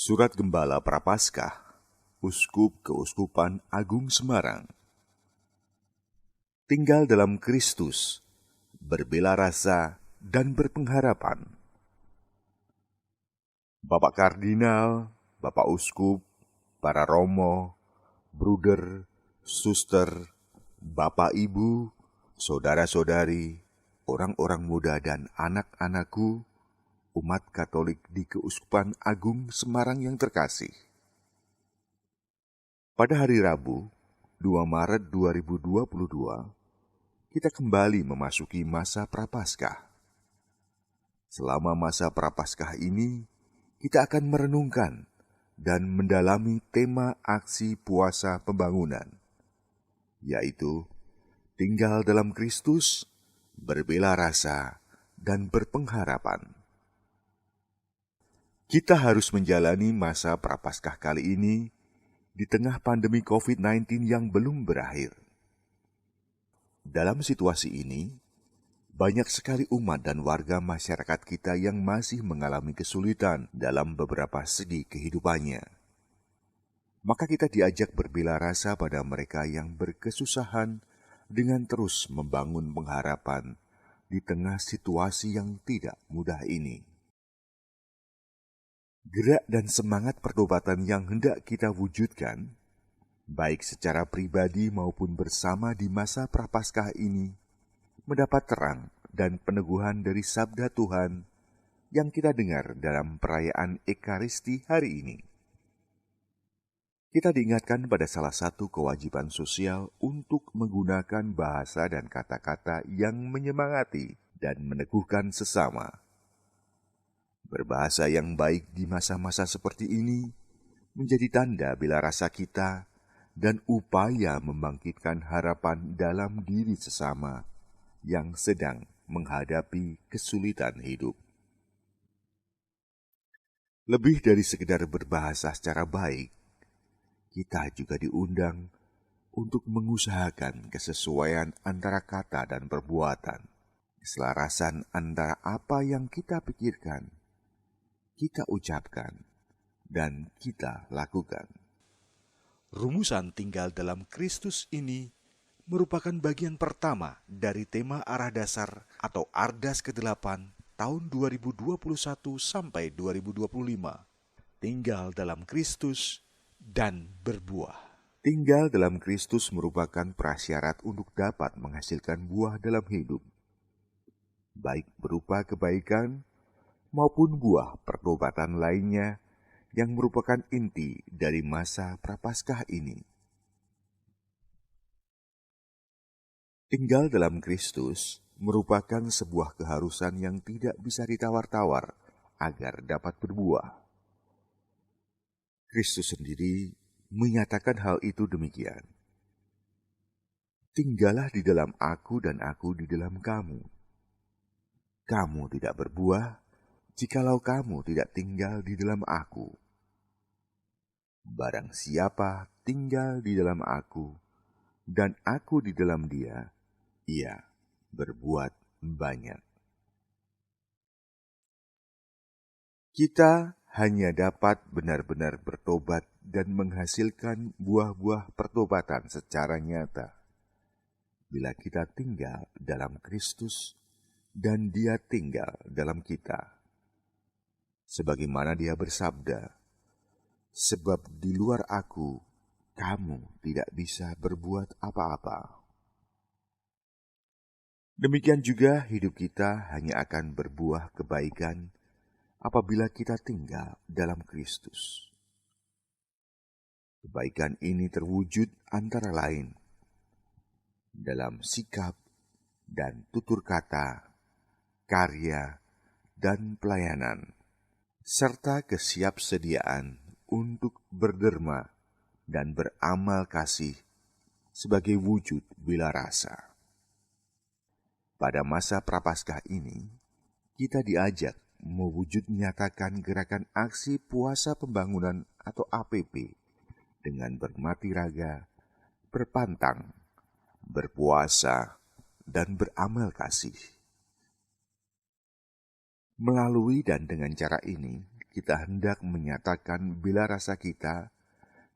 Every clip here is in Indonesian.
Surat Gembala Prapaskah, Uskup Keuskupan Agung Semarang. Tinggal dalam Kristus, berbela rasa dan berpengharapan. Bapak Kardinal, Bapak Uskup, para romo, bruder, suster, Bapak Ibu, saudara-saudari, orang-orang muda dan anak-anakku, umat Katolik di Keuskupan Agung Semarang yang terkasih. Pada hari Rabu, 2 Maret 2022, kita kembali memasuki masa Prapaskah. Selama masa Prapaskah ini, kita akan merenungkan dan mendalami tema aksi puasa pembangunan, yaitu tinggal dalam Kristus, berbela rasa, dan berpengharapan. Kita harus menjalani masa Prapaskah kali ini di tengah pandemi COVID-19 yang belum berakhir. Dalam situasi ini, banyak sekali umat dan warga masyarakat kita yang masih mengalami kesulitan dalam beberapa segi kehidupannya. Maka kita diajak berbela rasa pada mereka yang berkesusahan dengan terus membangun pengharapan di tengah situasi yang tidak mudah ini. Gerak dan semangat pertobatan yang hendak kita wujudkan, baik secara pribadi maupun bersama di masa Prapaskah ini, mendapat terang dan peneguhan dari sabda Tuhan yang kita dengar dalam perayaan Ekaristi hari ini. Kita diingatkan pada salah satu kewajiban sosial untuk menggunakan bahasa dan kata-kata yang menyemangati dan meneguhkan sesama. Berbahasa yang baik di masa-masa seperti ini menjadi tanda bela rasa kita dan upaya membangkitkan harapan dalam diri sesama yang sedang menghadapi kesulitan hidup. Lebih dari sekedar berbahasa secara baik, kita juga diundang untuk mengusahakan kesesuaian antara kata dan perbuatan, keselarasan antara apa yang kita pikirkan, kita ucapkan, dan kita lakukan. Rumusan tinggal dalam Kristus ini merupakan bagian pertama dari tema arah dasar atau Ardas ke-8 tahun 2021 sampai 2025. Tinggal dalam Kristus dan berbuah. Tinggal dalam Kristus merupakan prasyarat untuk dapat menghasilkan buah dalam hidup, baik berupa kebaikan maupun buah pertobatan lainnya yang merupakan inti dari masa Prapaskah ini. Tinggal dalam Kristus merupakan sebuah keharusan yang tidak bisa ditawar-tawar agar dapat berbuah. Kristus sendiri menyatakan hal itu demikian. Tinggallah di dalam aku dan aku di dalam kamu. Kamu tidak berbuah jikalau kamu tidak tinggal di dalam aku. Barang siapa tinggal di dalam aku, dan aku di dalam dia, ia berbuat banyak. Kita hanya dapat benar-benar bertobat dan menghasilkan buah-buah pertobatan secara nyata bila kita tinggal dalam Kristus dan Dia tinggal dalam kita. Sebagaimana Dia bersabda, sebab di luar aku, kamu tidak bisa berbuat apa-apa. Demikian juga hidup kita hanya akan berbuah kebaikan apabila kita tinggal dalam Kristus. Kebaikan ini terwujud antara lain dalam sikap dan tutur kata, karya, dan pelayanan, serta kesiapsediaan untuk berderma dan beramal kasih sebagai wujud bela rasa. Pada masa Prapaskah ini, kita diajak mewujud menyatakan gerakan aksi puasa pembangunan atau APP dengan bermati raga, berpantang, berpuasa, dan beramal kasih. Melalui dan dengan cara ini, kita hendak menyatakan bela rasa kita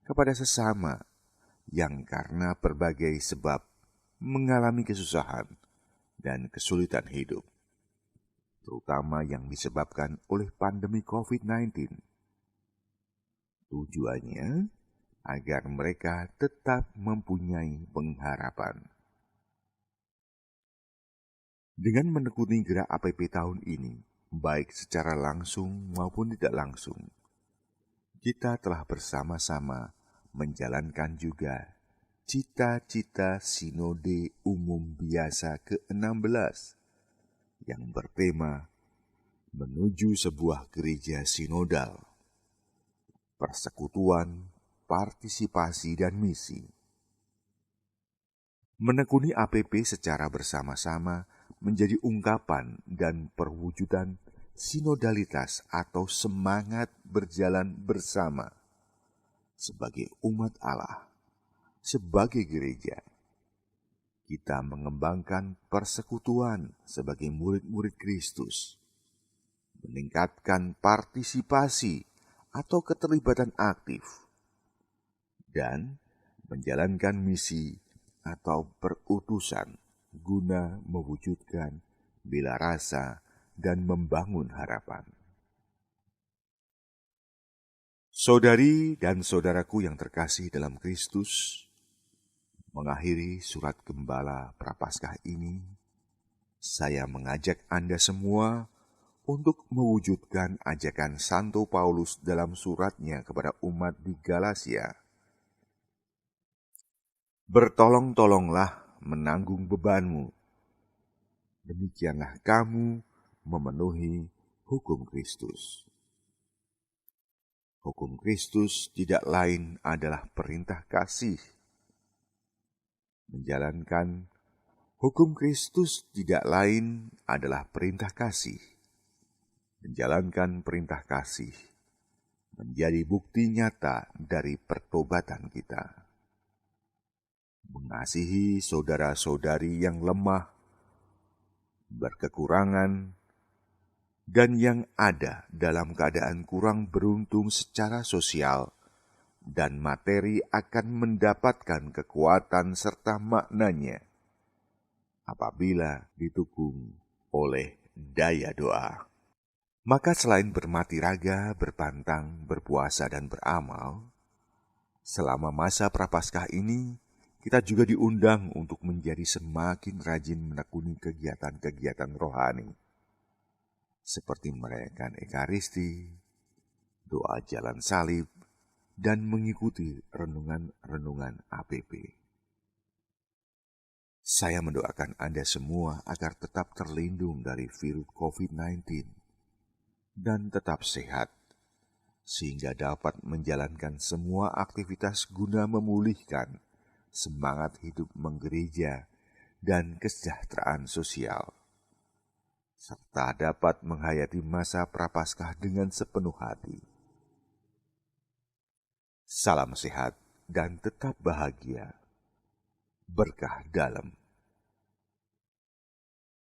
kepada sesama yang karena berbagai sebab mengalami kesusahan dan kesulitan hidup, terutama yang disebabkan oleh pandemi COVID-19. Tujuannya agar mereka tetap mempunyai pengharapan. Dengan menekuni gerak APP tahun ini, baik secara langsung maupun tidak langsung, kita telah bersama-sama menjalankan juga cita-cita Sinode Umum Biasa ke-16 yang bertema menuju sebuah gereja sinodal, persekutuan, partisipasi, dan misi. Menekuni APP secara bersama-sama menjadi ungkapan dan perwujudan sinodalitas atau semangat berjalan bersama sebagai umat Allah, sebagai gereja. Kita mengembangkan persekutuan sebagai murid-murid Kristus, meningkatkan partisipasi atau keterlibatan aktif, dan menjalankan misi atau perutusan guna mewujudkan bela rasa dan membangun harapan. Saudari dan saudaraku yang terkasih dalam Kristus, mengakhiri surat Gembala Prapaskah ini, saya mengajak Anda semua untuk mewujudkan ajakan Santo Paulus dalam suratnya kepada umat di Galatia. Bertolong-tolonglah menanggung bebanmu. Demikianlah kamu memenuhi hukum Kristus. Hukum Kristus tidak lain adalah perintah kasih. Menjalankan hukum Kristus tidak lain adalah perintah kasih. Menjalankan perintah kasih menjadi bukti nyata dari pertobatan kita. Mengasihi saudara-saudari yang lemah, berkekurangan, dan yang ada dalam keadaan kurang beruntung secara sosial dan materi akan mendapatkan kekuatan serta maknanya apabila didukung oleh daya doa. Maka selain bermati raga, berpantang, berpuasa, dan beramal, selama masa Prapaskah ini, kita juga diundang untuk menjadi semakin rajin menekuni kegiatan-kegiatan rohani, seperti merayakan Ekaristi, doa jalan salib, dan mengikuti renungan-renungan APP. Saya mendoakan Anda semua agar tetap terlindung dari virus COVID-19 dan tetap sehat, sehingga dapat menjalankan semua aktivitas guna memulihkan semangat hidup menggereja dan kesejahteraan sosial, serta dapat menghayati masa Prapaskah dengan sepenuh hati. Salam sehat dan tetap bahagia. Berkah dalam.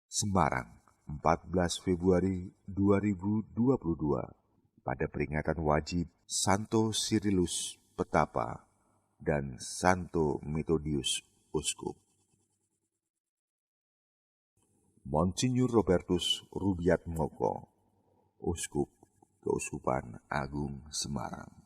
Semarang, 14 Februari 2022, pada peringatan wajib Santo Cyrillus Petapa dan Santo Methodius Uskup. Monsinyur Robertus Rubiat Moko, Uskup Keuskupan Agung Semarang.